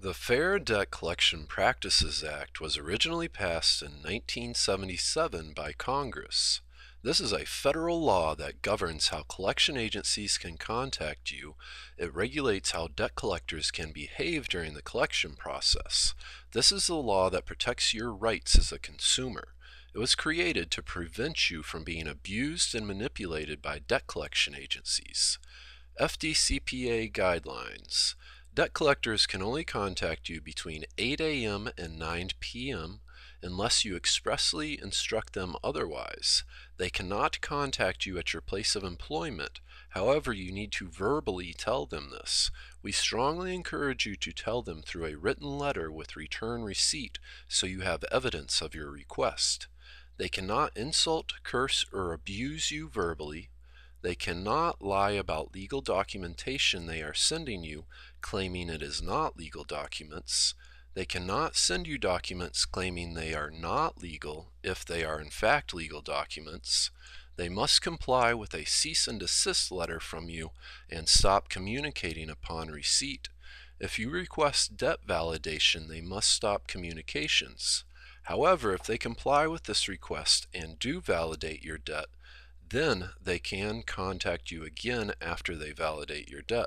The Fair Debt Collection Practices Act was originally passed in 1977 by Congress. This is a federal law that governs how collection agencies can contact you. It regulates how debt collectors can behave during the collection process. This is the law that protects your rights as a consumer. It was created to prevent you from being abused and manipulated by debt collection agencies. FDCPA Guidelines. Debt collectors can only contact you between 8 a.m. and 9 p.m. unless you expressly instruct them otherwise. They cannot contact you at your place of employment. However, you need to verbally tell them this. We strongly encourage you to tell them through a written letter with return receipt so you have evidence of your request. They cannot insult, curse, or abuse you verbally. They cannot lie about legal documentation they are sending you, claiming it is not legal documents. They cannot send you documents claiming they are not legal if they are in fact legal documents. They must comply with a cease and desist letter from you and stop communicating upon receipt. If you request debt validation, they must stop communications. However, if they comply with this request and do validate your debt, then they can contact you again after they validate your debt.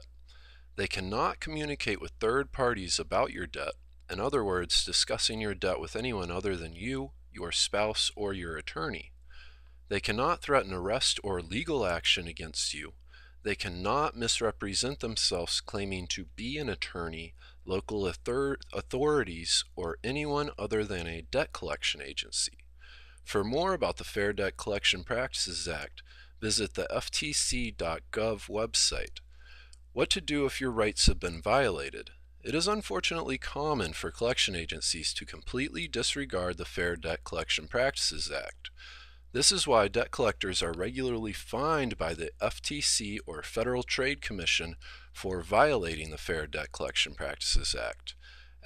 They cannot communicate with third parties about your debt, in other words, discussing your debt with anyone other than you, your spouse, or your attorney. They cannot threaten arrest or legal action against you. They cannot misrepresent themselves claiming to be an attorney, local authorities, or anyone other than a debt collection agency. For more about the Fair Debt Collection Practices Act, visit the ftc.gov website. What to do if your rights have been violated? It is unfortunately common for collection agencies to completely disregard the Fair Debt Collection Practices Act. This is why debt collectors are regularly fined by the FTC or Federal Trade Commission for violating the Fair Debt Collection Practices Act.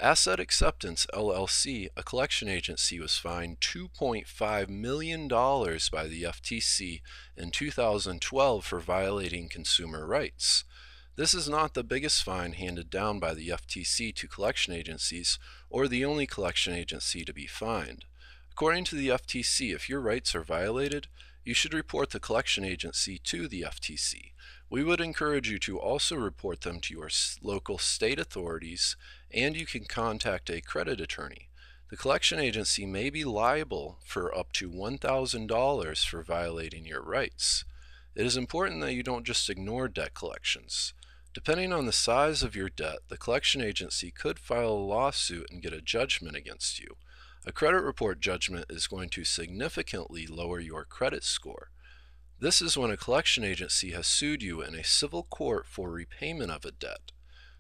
Asset Acceptance, LLC, a collection agency, was fined $2.5 million by the FTC in 2012 for violating consumer rights. This is not the biggest fine handed down by the FTC to collection agencies or the only collection agency to be fined. According to the FTC, if your rights are violated, you should report the collection agency to the FTC. We would encourage you to also report them to your local state authorities, and you can contact a credit attorney. The collection agency may be liable for up to $1,000 for violating your rights. It is important that you don't just ignore debt collections. Depending on the size of your debt, the collection agency could file a lawsuit and get a judgment against you. A credit report judgment is going to significantly lower your credit score. This is when a collection agency has sued you in a civil court for repayment of a debt.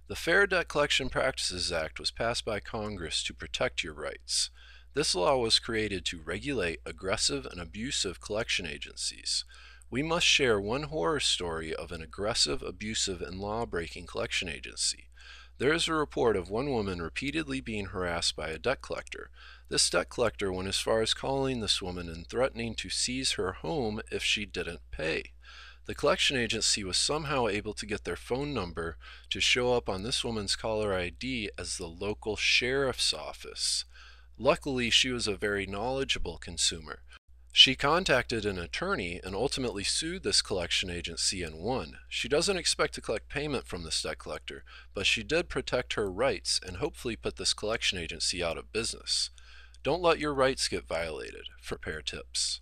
The Fair Debt Collection Practices Act was passed by Congress to protect your rights. This law was created to regulate aggressive and abusive collection agencies. We must share one horror story of an aggressive, abusive, and law-breaking collection agency. There is a report of one woman repeatedly being harassed by a debt collector. This debt collector went as far as calling this woman and threatening to seize her home if she didn't pay. The collection agency was somehow able to get their phone number to show up on this woman's caller ID as the local sheriff's office. Luckily, she was a very knowledgeable consumer. She contacted an attorney and ultimately sued this collection agency and won. She doesn't expect to collect payment from this debt collector, but she did protect her rights and hopefully put this collection agency out of business. Don't let your rights get violated. For pair tips.